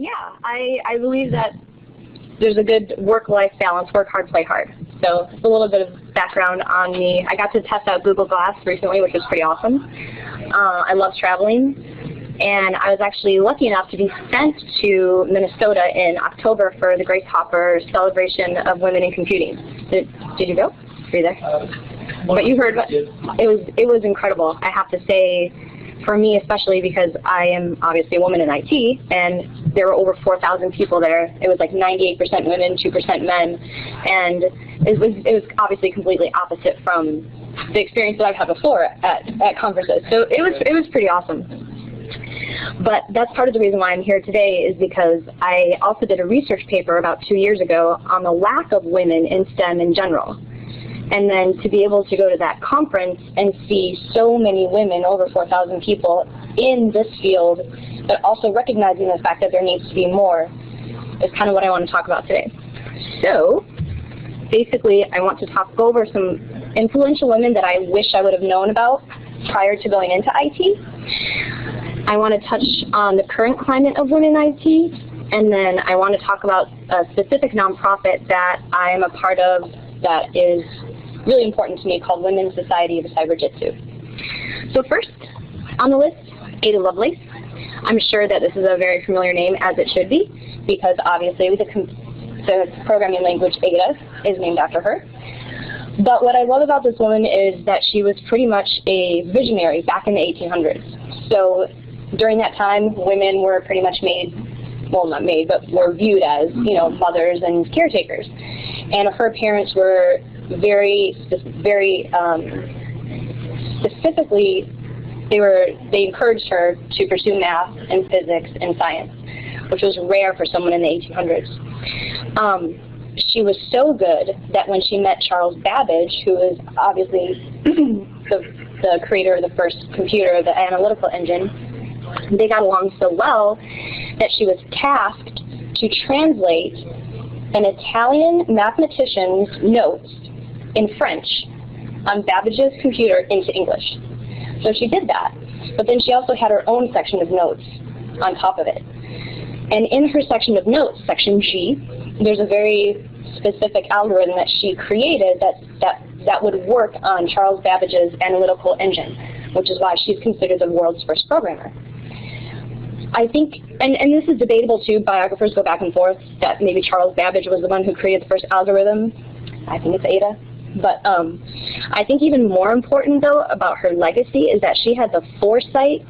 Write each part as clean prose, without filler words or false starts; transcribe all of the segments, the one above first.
Yeah, I believe that there's a good work-life balance, work hard, play hard. So just a little bit of background on me. I got to test out Google Glass recently, which was pretty awesome. I love traveling, and I was actually lucky enough to be sent to Minnesota in October for the Grace Hopper celebration of women in computing. Did you go? Were you there? But you heard, it was incredible, I have to say, for me especially, because I am obviously a woman in IT, and there were over 4,000 people there. It was like 98% women, 2% men, and it was obviously completely opposite from the experience that I've had before at conferences. So it was pretty awesome. But that's part of the reason why I'm here today, is because I also did a research paper about 2 years ago on the lack of women in STEM in general. And then to be able to go to that conference and see so many women, over 4,000 people in this field, but also recognizing the fact that there needs to be more, is kind of what I want to talk about today. So basically, I want to go over some influential women that I wish I would have known about prior to going into IT. I want to touch on the current climate of women in IT, and then I want to talk about a specific nonprofit that I am a part of that is really important to me, called Women's Society of Cyber Jitsu. So first on the list, Ada Lovelace. I'm sure that this is a very familiar name, as it should be, because obviously the programming language Ada is named after her. But what I love about this woman is that she was pretty much a visionary back in the 1800s. So during that time, women were pretty much made, well, not made, but were viewed as, you know, mothers and caretakers. And her parents were very specifically, they encouraged her to pursue math and physics and science, which was rare for someone in the 1800s. She was so good that when she met Charles Babbage, who is obviously the creator of the first computer, the analytical engine, they got along so well that she was tasked to translate an Italian mathematician's notes in French on Babbage's computer into English. So she did that, but then she also had her own section of notes on top of it. And in her section of notes, section G, there's a very specific algorithm that she created that would work on Charles Babbage's analytical engine, which is why she's considered the world's first programmer. I think, and this is debatable too, biographers go back and forth, that maybe Charles Babbage was the one who created the first algorithm. I think it's Ada. But I think even more important, though, about her legacy is that she had the foresight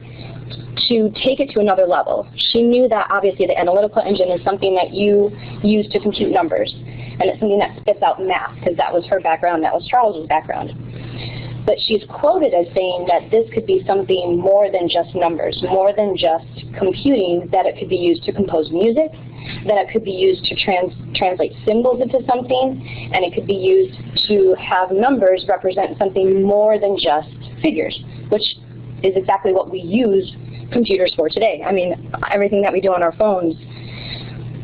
to take it to another level. She knew that obviously the analytical engine is something that you use to compute numbers, and it's something that spits out math, because that was her background, that was Charles's background. But she's quoted as saying that this could be something more than just numbers, more than just computing, that it could be used to compose music, that it could be used to translate symbols into something, and it could be used to have numbers represent something more than just figures, which is exactly what we use computers for today. I mean, everything that we do on our phones,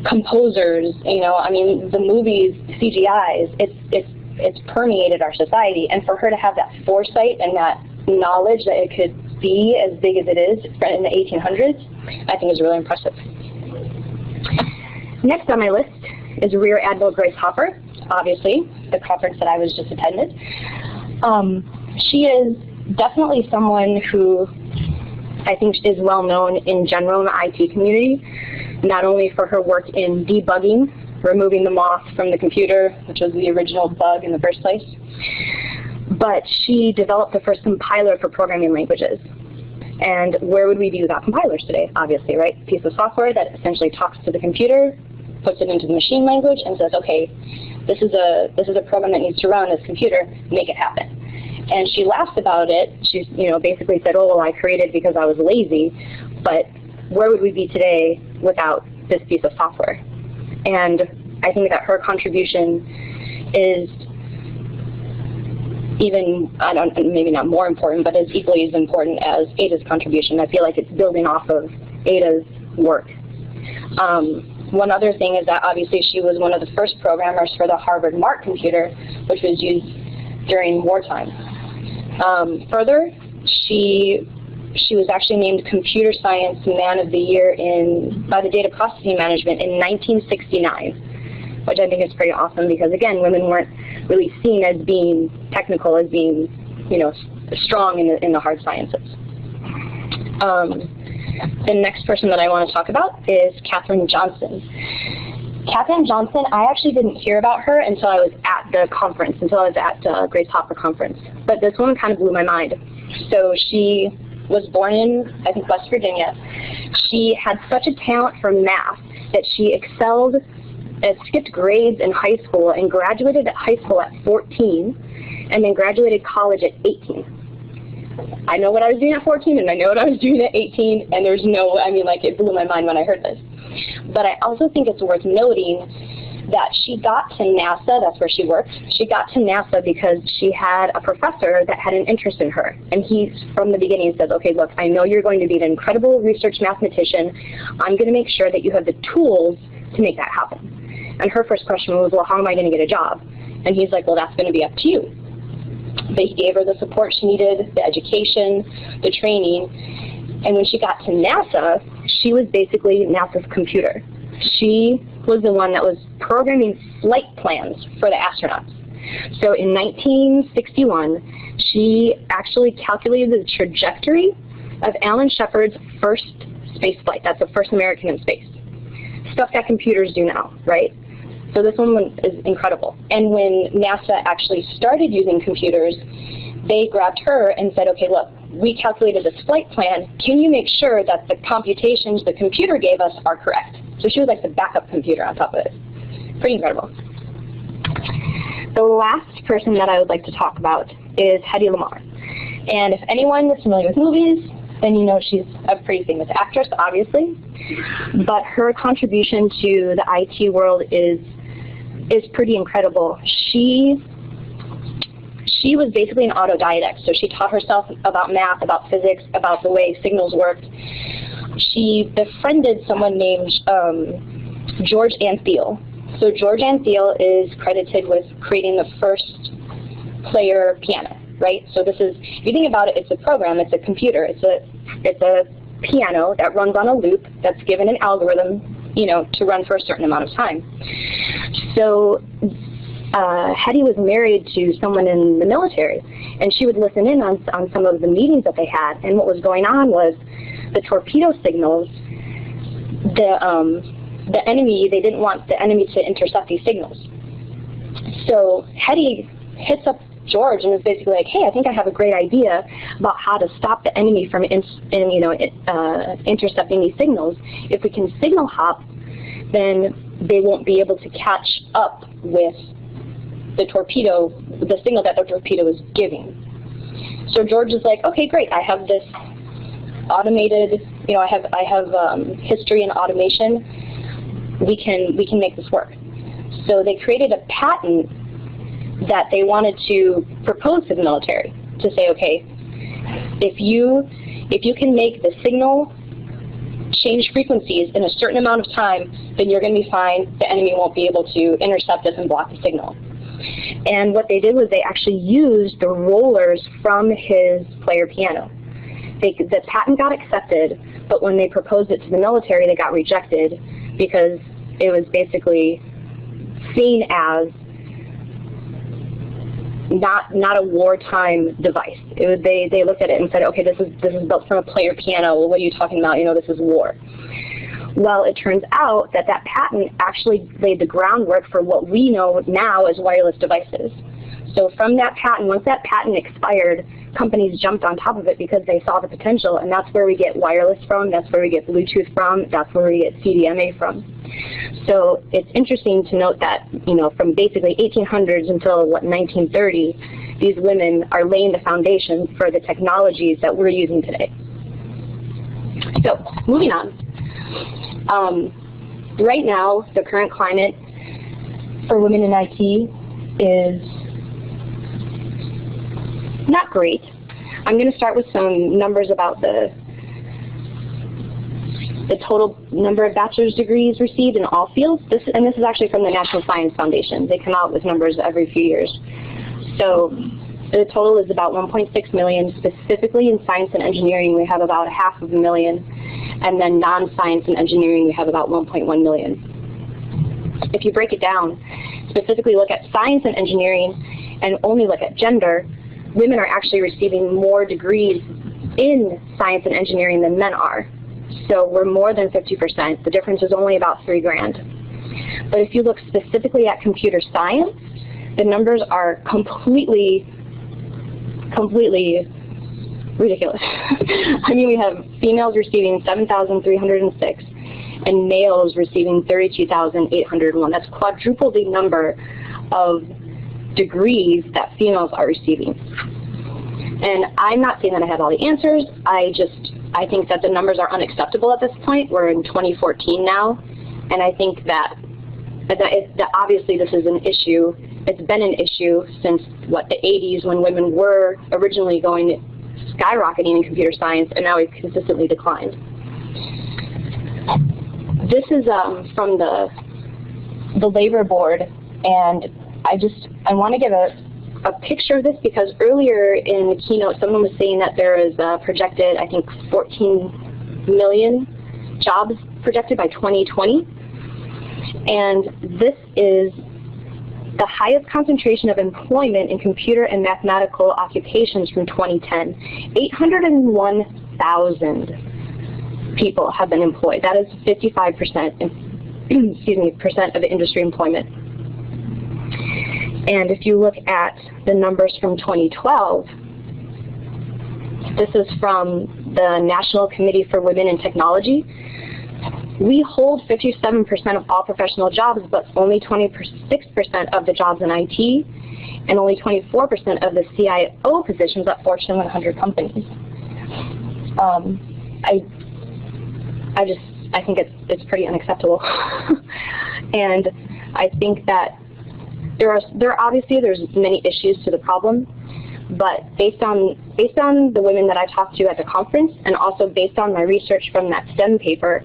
composers, you know, I mean, the movies, CGIs, it's permeated our society, and for her to have that foresight and that knowledge that it could be as big as it is in the 1800s, I think is really impressive. Next on my list is Rear Admiral Grace Hopper, obviously, the conference that I was just attended. She is definitely someone who I think is well known in general in the IT community, not only for her work in debugging, removing the moth from the computer, which was the original bug in the first place, but she developed the first compiler for programming languages. And where would we be without compilers today? Obviously, right? A piece of software that essentially talks to the computer, puts it into the machine language, and says, okay, this is a program that needs to run on this computer, make it happen. And she laughed about it. She, you know, basically said, oh, well, I created it because I was lazy, but where would we be today without this piece of software? And I think that her contribution is even, maybe not more important, but is equally as important as Ada's contribution. I feel like it's building off of Ada's work. One other thing is that obviously she was one of the first programmers for the Harvard MARC computer, which was used during wartime. Further, she she was actually named Computer Science Man of the Year by the Data Processing Management in 1969, which I think is pretty awesome because, again, women weren't really seen as being technical, as being, you know, strong in the hard sciences. The next person that I want to talk about is Katherine Johnson. Katherine Johnson, I actually didn't hear about her until I was at the conference, until I was at Grace Hopper conference. But this woman kind of blew my mind. So she was born in, I think, West Virginia. She had such a talent for math that she excelled, skipped grades in high school, and graduated high school at 14, and then graduated college at 18. I know what I was doing at 14, and I know what I was doing at 18, and there's no, I mean, like, it blew my mind when I heard this. But I also think it's worth noting that she got to NASA, that's where she worked, she got to NASA because she had a professor that had an interest in her. And he, from the beginning, says, okay, look, I know you're going to be an incredible research mathematician. I'm going to make sure that you have the tools to make that happen. And her first question was, well, how am I going to get a job? And he's like, well, that's going to be up to you. But he gave her the support she needed, the education, the training. And when she got to NASA, she was basically NASA's computer. She was the one that was programming flight plans for the astronauts. So in 1961, she actually calculated the trajectory of Alan Shepard's first space flight. That's the first American in space. Stuff that computers do now, right? So this one is incredible. And when NASA actually started using computers, they grabbed her and said, okay, look, we calculated this flight plan. Can you make sure that the computations the computer gave us are correct? So she was like the backup computer on top of it. Pretty incredible. The last person that I would like to talk about is Hedy Lamarr. And if anyone is familiar with movies, then you know she's a pretty famous actress, obviously. But her contribution to the IT world is pretty incredible. She was basically an autodidact, so she taught herself about math, about physics, about the way signals worked. She befriended someone named George Antheil. So George Antheil is credited with creating the first player piano, right? So this is, if you think about it, it's a program, it's a computer, it's a piano that runs on a loop that's given an algorithm, you know, to run for a certain amount of time. So Hedy was married to someone in the military, and she would listen in on some of the meetings that they had, and what was going on was the torpedo signals, the enemy, they didn't want the enemy to intercept these signals. So Hedy hits up George and is basically like, hey, I think I have a great idea about how to stop the enemy from intercepting these signals. If we can signal hop, then they won't be able to catch up with the torpedo, the signal that the torpedo is giving. So George is like, okay, great, I have this automated, you know, I have history in automation. We can make this work. So they created a patent that they wanted to propose to the military to say, okay, if you can make the signal change frequencies in a certain amount of time, then you're going to be fine. The enemy won't be able to intercept us and block the signal. And what they did was they actually used the rollers from his player piano. The patent got accepted, but when they proposed it to the military, they got rejected because it was basically seen as not a wartime device. They looked at it and said, okay, this is built from a player piano. Well, what are you talking about? You know, this is war. Well, it turns out that that patent actually laid the groundwork for what we know now as wireless devices. So from that patent, once that patent expired, companies jumped on top of it because they saw the potential, and that's where we get wireless from, that's where we get Bluetooth from, that's where we get CDMA from. So it's interesting to note that, you know, from basically 1800s until, 1930, these women are laying the foundation for the technologies that we're using today. So, moving on. Right now, the current climate for women in IT is not great. I'm going to start with some numbers about the total number of bachelor's degrees received in all fields. This is actually from the National Science Foundation. They come out with numbers every few years. So The total is about 1.6 million. Specifically in science and engineering, we have about 500,000. And then non-science and engineering, we have about 1.1 million. If you break it down, specifically look at science and engineering and only look at gender, women are actually receiving more degrees in science and engineering than men are. So we're more than 50%. The difference is only about $3 grand. But if you look specifically at computer science, the numbers are completely ridiculous. I mean, we have females receiving 7,306 and males receiving 32,801. That's quadruple the number of degrees that females are receiving. And I'm not saying that I have all the answers. I think that the numbers are unacceptable at this point. We're in 2014 now, and I think that obviously this is an issue. It's been an issue since, what, the 80s, when women were originally skyrocketing in computer science, and now we've consistently declined. This is from the Labor Board, and I want to give a picture of this because earlier in the keynote someone was saying that there is projected, I think, 14 million jobs projected by 2020. And this is the highest concentration of employment in computer and mathematical occupations from 2010. 801,000 people have been employed. That is 55% of the industry employment. And if you look at the numbers from 2012, this is from the National Committee for Women in Technology. We hold 57% of all professional jobs, but only 26% of the jobs in IT, and only 24% of the CIO positions at Fortune 100 companies. I think it's pretty unacceptable, and I think that there's many issues to the problem, but based on the women that I talked to at the conference, and also based on my research from that STEM paper,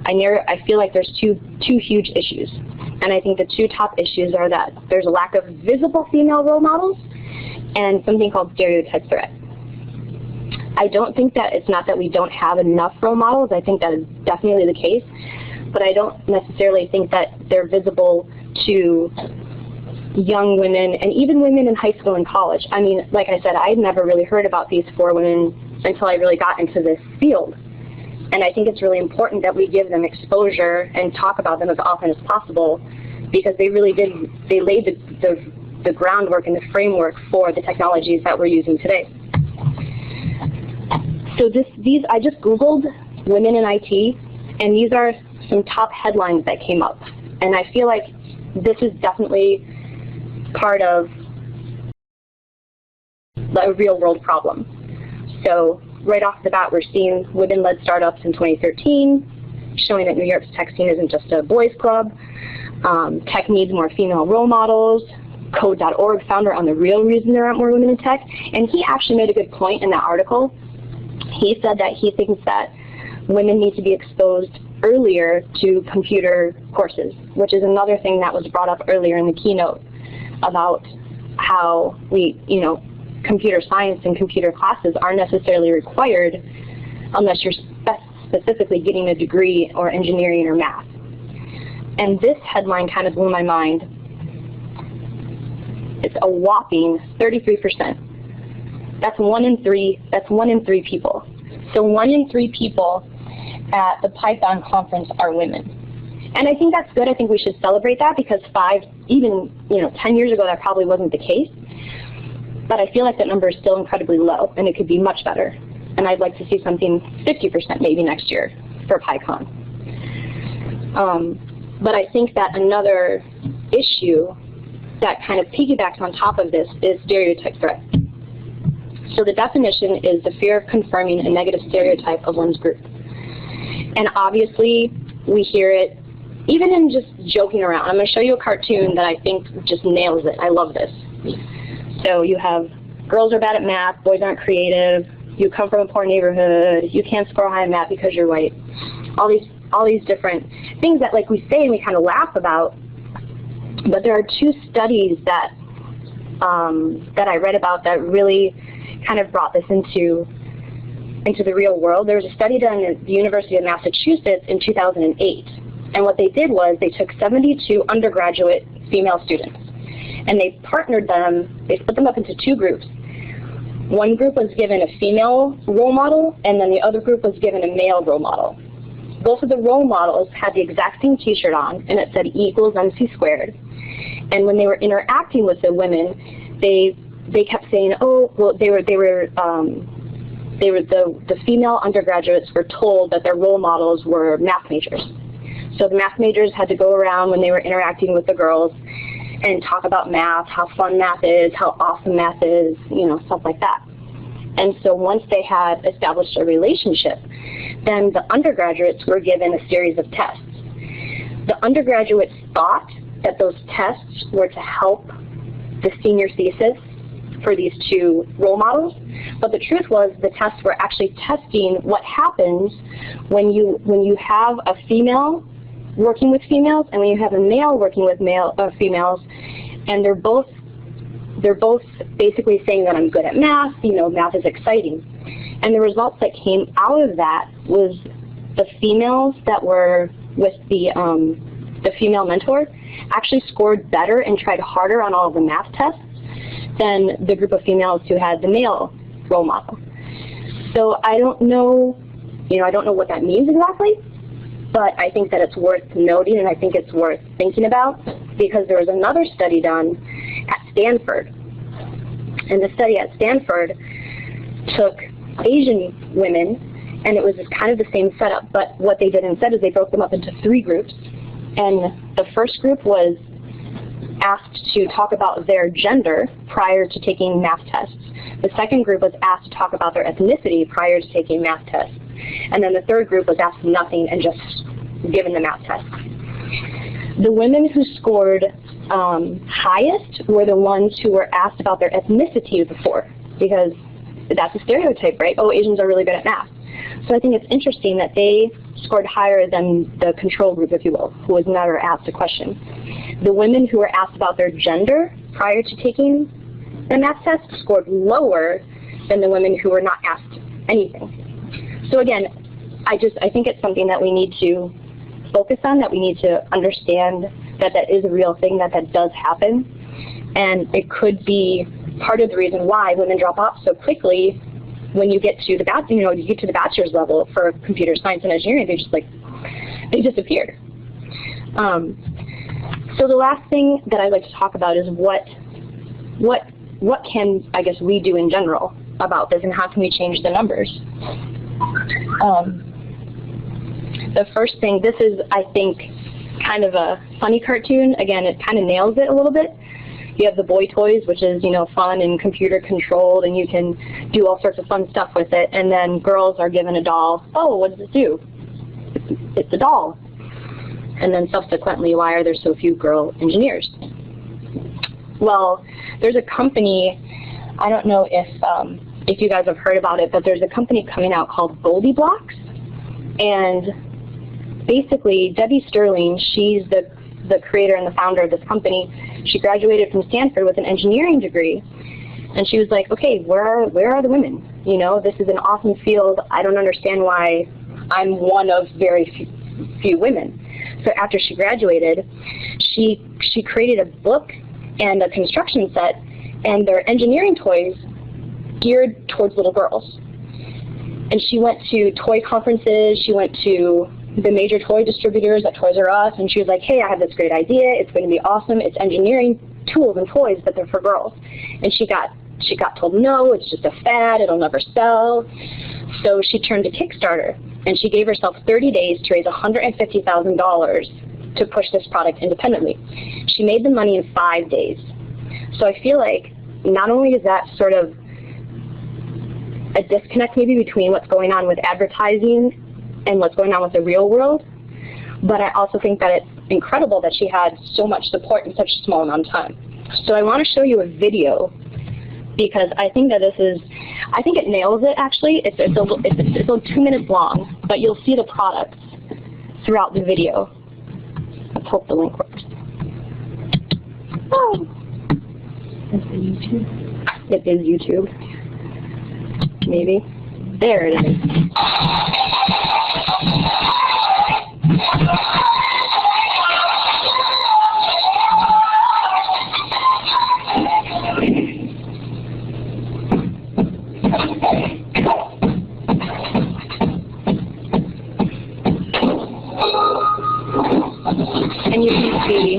I feel like there's two huge issues. And I think the two top issues are that there's a lack of visible female role models and something called stereotype threat. I don't think that it's not that we don't have enough role models. I think that is definitely the case. But I don't necessarily think that they're visible to young women and even women in high school and college. I mean, like I said, I'd never really heard about these 4 women until I really got into this field. And I think it's really important that we give them exposure and talk about them as often as possible, because they really they laid the groundwork and the framework for the technologies that we're using today. So I just Googled women in IT, and these are some top headlines that came up. And I feel like this is definitely part of a real world problem. So right off the bat, we're seeing women-led startups in 2013, showing that New York's tech scene isn't just a boys' club. Tech needs more female role models. Code.org founder on the real reason there aren't more women in tech. And he actually made a good point in that article. He said that he thinks that women need to be exposed earlier to computer courses, which is another thing that was brought up earlier in the keynote about how computer science and computer classes aren't necessarily required unless you're specifically getting a degree or engineering or math. And this headline kind of blew my mind. It's a whopping 33%. That's 1 in 3. That's 1 in 3 people. So 1 in 3 people at the Python conference are women. And I think that's good. I think we should celebrate that, because 10 years ago that probably wasn't the case. But I feel like that number is still incredibly low, and it could be much better. And I'd like to see something 50% maybe next year for PyCon. But I think that another issue that kind of piggybacks on top of this is stereotype threat. So the definition is the fear of confirming a negative stereotype of one's group. And obviously, we hear it even in just joking around. I'm going to show you a cartoon that I think just nails it. I love this. So you have girls are bad at math, boys aren't creative, you come from a poor neighborhood, you can't score high in math because you're white. All these different things that we say and we kind of laugh about. But there are 2 studies that that I read about that really kind of brought this into the real world. There was a study done at the University of Massachusetts in 2008. And what they did was they took 72 undergraduate female students, and they partnered them, they split them up into two groups. One group was given a female role model, and then the other group was given a male role model. Both of the role models had the exact same t-shirt on, and it said E equals MC squared. And when they were interacting with the women, they kept saying, oh, well, the female undergraduates were told that their role models were math majors. So the math majors had to go around when they were interacting with the girls and talk about math, how fun math is, how awesome math is, you know, stuff like that. And so once they had established a relationship, then the undergraduates were given a series of tests. The undergraduates thought that those tests were to help the senior thesis for these two role models, but the truth was the tests were actually testing what happens when you have a female working with females and when you have a male working with females, and they're both basically saying that I'm good at math, you know, math is exciting. And the results that came out of that was the females that were with the female mentor actually scored better and tried harder on all of the math tests than the group of females who had the male role model. So I don't know, I don't know what that means exactly, but I think that it's worth noting, and I think it's worth thinking about, because there was another study done at Stanford. And the study at Stanford took Asian women, and it was kind of the same setup, but what they did instead is they broke them up into 3 groups. And the first group was asked to talk about their gender prior to taking math tests. The second group was asked to talk about their ethnicity prior to taking math tests. And then the third group was asked nothing and just given the math test. The women who scored highest were the ones who were asked about their ethnicity before, because that's a stereotype, right? Oh, Asians are really good at math. So I think it's interesting that they scored higher than the control group, if you will, who was never asked a question. The women who were asked about their gender prior to taking the math test scored lower than the women who were not asked anything. So again, I think it's something that we need to focus on, that we need to understand that that is a real thing, that that does happen. And it could be part of the reason why women drop off so quickly when you get to the bachelor's level for computer science and engineering. They disappear. So the last thing that I'd like to talk about is what can, I guess, we do in general about this, and how can we change the numbers? The first thing, this is, I think, kind of a funny cartoon. Again, it kind of nails it a little bit. You have the boy toys, which is, fun and computer controlled, and you can do all sorts of fun stuff with it. And then girls are given a doll. Oh, what does it do? It's a doll. And then subsequently, why are there so few girl engineers? Well, there's a company, I don't know if you guys have heard about it, but there's a company coming out called Goldie Blocks. And basically, Debbie Sterling, she's the creator and the founder of this company. She graduated from Stanford with an engineering degree, and she was like, okay, where are the women? This is an awesome field. I don't understand why I'm one of very few women. So after she graduated, she created a book and a construction set, and their engineering toys geared towards little girls. And she went to toy conferences, she went to the major toy distributors at Toys R Us, and she was like, hey, I have this great idea, it's going to be awesome, it's engineering tools and toys, but they're for girls. And she got told, no, it's just a fad, it'll never sell. So she turned to Kickstarter, and she gave herself 30 days to raise $150,000 to push this product independently. She made the money in 5 days. So I feel like not only is that sort of a disconnect maybe between what's going on with advertising and what's going on with the real world, but I also think that it's incredible that she had so much support in such a small amount of time. So I want to show you a video, because I think that I think it nails it actually. It's 2 minutes long, but you'll see the products throughout the video. Let's hope the link works. Oh. It is YouTube. Maybe. There it is. And you can see,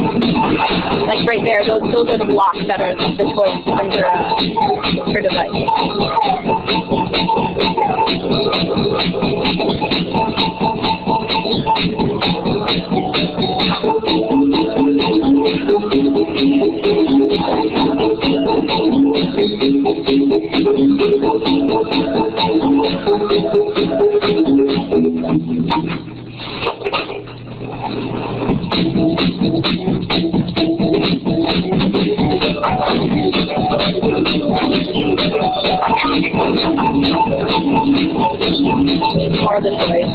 like right there, those are the blocks that are the toys on her device. More of the toys.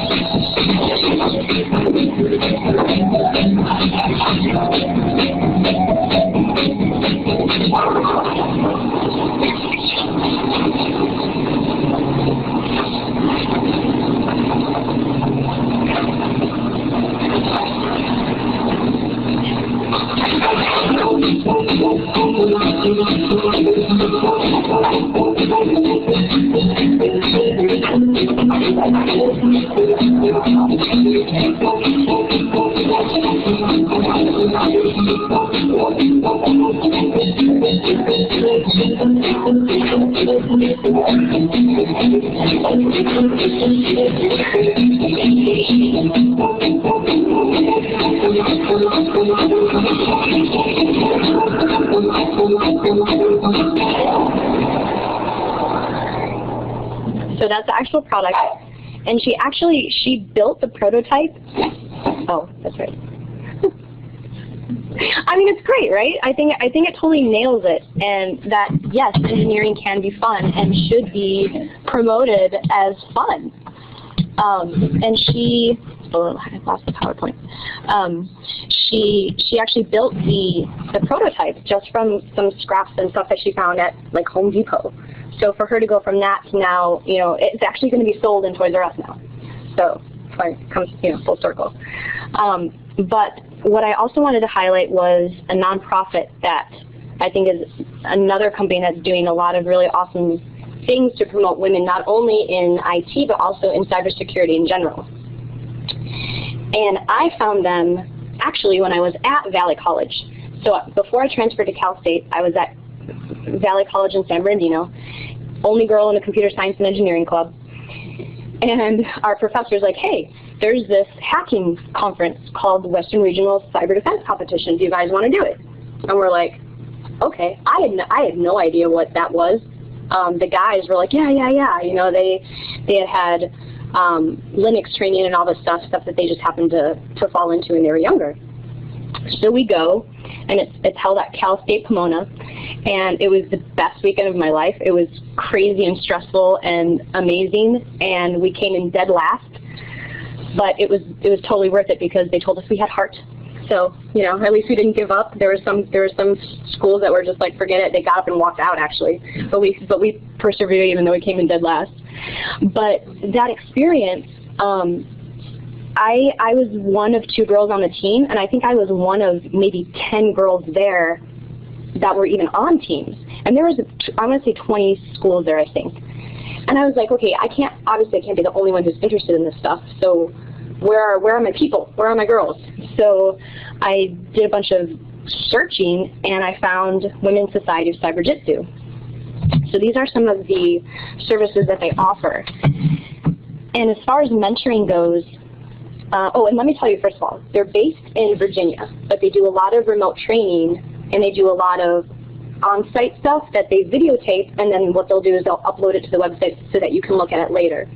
So that's the actual product, and she built the prototype. Oh, that's right. I mean, it's great, right? I think it totally nails it, and that yes, engineering can be fun and should be promoted as fun. And she, oh, I lost the PowerPoint. She actually built the prototype just from some scraps and stuff that she found at like Home Depot. So for her to go from that to now, you know, it's actually going to be sold in Toys R Us now. So it comes, you know, full circle. But what I also wanted to highlight was a nonprofit that I think is another company that's doing a lot of really awesome things to promote women, not only in IT, but also in cybersecurity in general. And I found them actually when I was at Valley College. So before I transferred to Cal State, I was at Valley College in San Bernardino, only girl in the computer science and engineering club. And our professor's like, hey, there's this hacking conference called the Western Regional Cyber Defense Competition. Do you guys want to do it? And we're like, okay. I had no idea what that was. The guys were like, yeah. You know, they had Linux training and all this stuff that they just happened to fall into when they were younger. So we go, and it's held at Cal State Pomona, and it was the best weekend of my life. It was crazy and stressful and amazing, and we came in dead last. But it was totally worth it because they told us we had heart. So, you know, at least we didn't give up. There were some schools that were just like, forget it. They got up and walked out actually. But we persevered even though we came in dead last. But that experience, I was one of 2 girls on the team, and I think I was one of maybe 10 girls there that were even on teams. And there was, I want to say 20 schools there, I think. And I was like, okay, obviously I can't be the only one who's interested in this stuff, so where are my people? Where are my girls? So I did a bunch of searching, and I found Women's Society of Cyber Jitsu. So these are some of the services that they offer. And as far as mentoring goes, oh, and let me tell you, first of all, they're based in Virginia, but they do a lot of remote training, and they do a lot of on-site stuff that they videotape, and then what they'll do is they'll upload it to the website so that you can look at it later.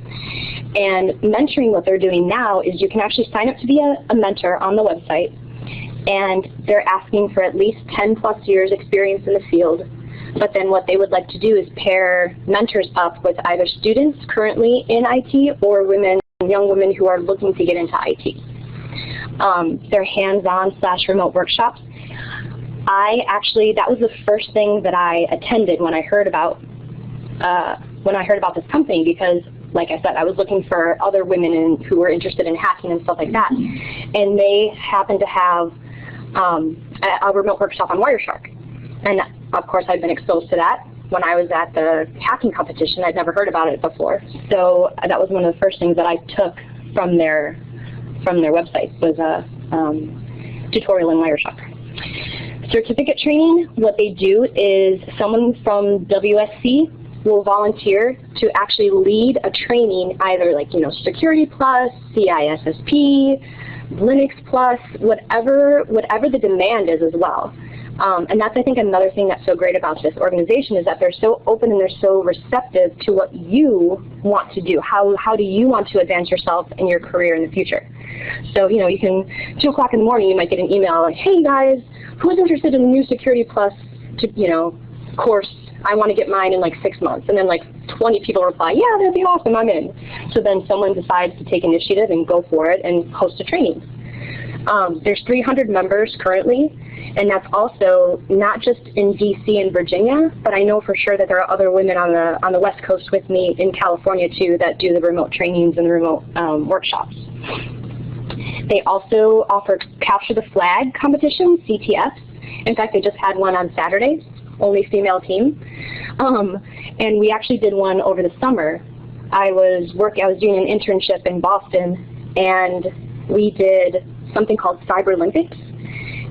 And mentoring, what they're doing now is you can actually sign up to be a mentor on the website, and they're asking for at least 10+ years experience in the field. But then what they would like to do is pair mentors up with either students currently in IT or young women who are looking to get into IT. They're hands-on / remote workshops. that was the first thing that I attended when I heard about this company, because like I said, I was looking for other women who were interested in hacking and stuff like that. And they happened to have a remote workshop on Wireshark. And of course I'd been exposed to that when I was at the hacking competition. I'd never heard about it before. So that was one of the first things that I took from their website, was a tutorial in Wireshark. Certificate training, what they do is someone from WSC will volunteer to actually lead a training, either like, Security Plus, CISSP, Linux Plus, whatever the demand is as well. And that's, I think, another thing that's so great about this organization, is that they're so open and they're so receptive to what you want to do. How do you want to advance yourself in your career in the future? So, you can, 2 o'clock in the morning, you might get an email like, hey guys, who's interested in the new Security Plus course? I want to get mine in like 6 months. And then like 20 people reply, yeah, that'd be awesome, I'm in. So then someone decides to take initiative and go for it and host a training. There's 300 members currently, and that's also not just in DC and Virginia, but I know for sure that there are other women on the West Coast with me in California too that do the remote trainings and the remote workshops. They also offer Capture the Flag competitions, CTFs. In fact, they just had one on Saturday, only female team. And we actually did one over the summer. I was doing an internship in Boston, and we did something called Cyber Olympics.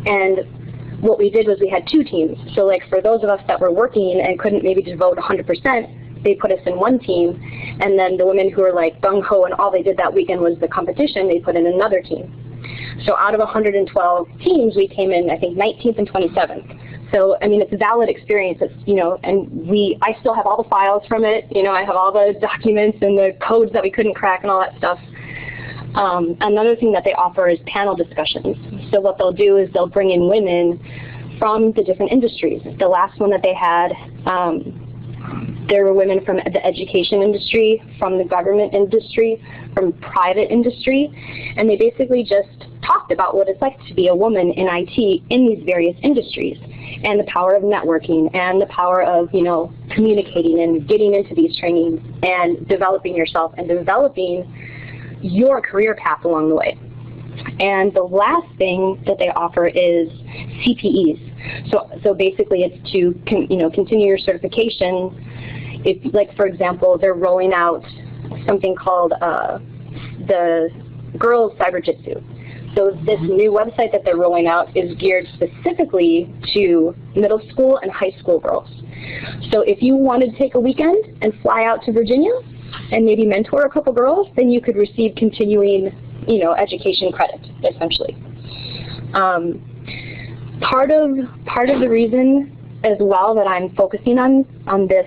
And what we did was we had 2 teams. So like for those of us that were working and couldn't maybe devote 100%, they put us in one team. And then the women who were like gung-ho and all they did that weekend was the competition, they put in another team. So out of 112 teams, we came in, I think, 19th and 27th. So, I mean, it's a valid experience. It's, and I still have all the files from it. I have all the documents and the codes that we couldn't crack and all that stuff. Another thing that they offer is panel discussions. So what they'll do is they'll bring in women from the different industries. The last one that they had, there were women from the education industry, from the government industry, from private industry, and they basically just talked about what it's like to be a woman in IT in these various industries, and the power of networking, and the power of, communicating and getting into these trainings and developing yourself and developing your career path along the way. And the last thing that they offer is CPEs. So basically it's to continue your certification. If, like, for example, they're rolling out something called the Girls Cyber Jitsu. So this new website that they're rolling out is geared specifically to middle school and high school girls. So if you wanted to take a weekend and fly out to Virginia and maybe mentor a couple girls, then you could receive continuing, education credit, essentially. Part of the reason as well that I'm focusing on this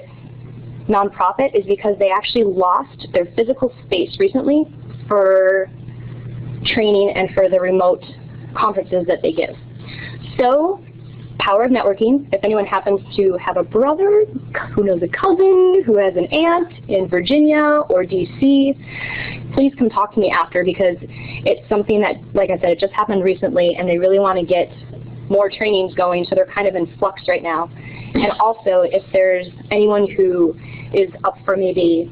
nonprofit is because they actually lost their physical space recently for training and for the remote conferences that they give. So, power of networking. If anyone happens to have a brother who knows a cousin, who has an aunt in Virginia or DC, please come talk to me after, because it's something that, like I said, it just happened recently and they really want to get more trainings going, so they're kind of in flux right now. And also, if there's anyone who is up for maybe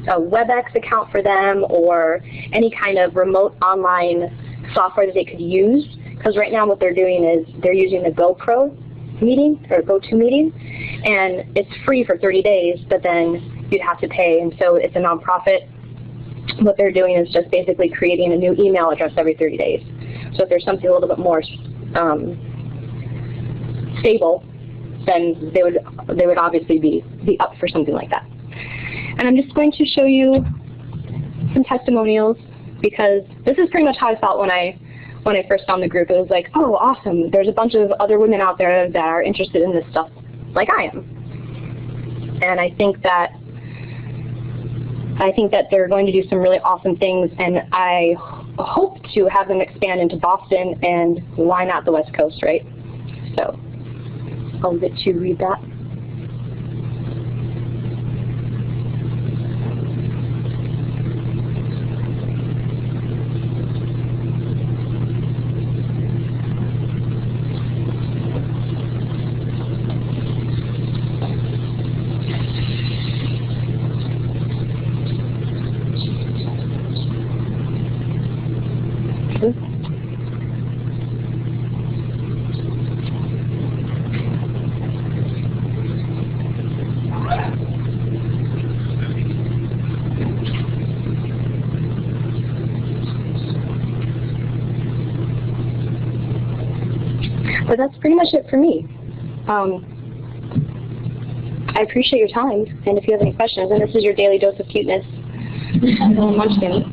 a WebEx account for them or any kind of remote online software that they could use, because right now what they're doing is they're using the GoPro meeting or GoToMeeting, and it's free for 30 days, but then you'd have to pay, and so it's a nonprofit. What they're doing is just basically creating a new email address every 30 days. So if there's something a little bit more stable, then they would obviously be up for something like that. And I'm just going to show you some testimonials, because this is pretty much how I felt when I first found the group. It was like, oh, awesome, there's a bunch of other women out there that are interested in this stuff like I am. And I think that they're going to do some really awesome things, and I hope to have them expand into Boston, and why not the West Coast, right? So I'll get to read that. but that's pretty much it for me. I appreciate your time, and if you have any questions, and this is your daily dose of cuteness, Munchkin.